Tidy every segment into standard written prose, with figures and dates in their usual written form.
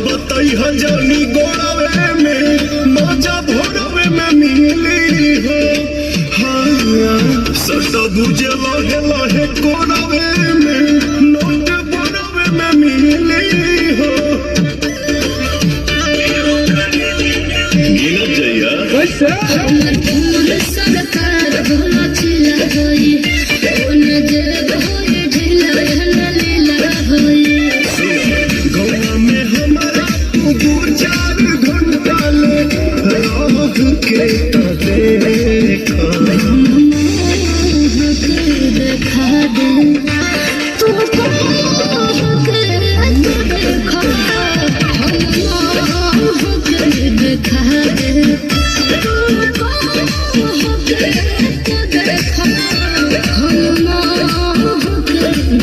बताई हजानी गोड़ावे में मजा भोरवे में मिली हो। हाँ सदा बुझे लहे लहे गोड़ावे में नोट भोरवे में मिली हो। गिनत जइया सरकार भोला चिल्ला गई ओने जे होए ढिला ढला लीला होई। गौवा में हमारा दो चार घंटा ले राह के देखा देखा दे तू के देखा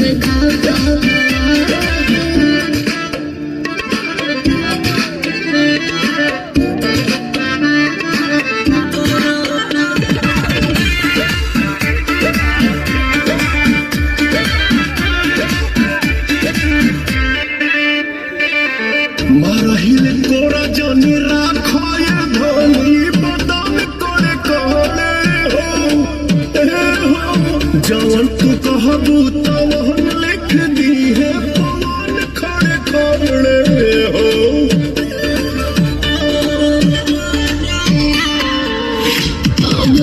देखा दे मारहिल कोरा जनी राखो ये धनी बदन करे कहले हो जवन तू कहबू तवन लिख दी है पवन खड़े खड़े हो। अब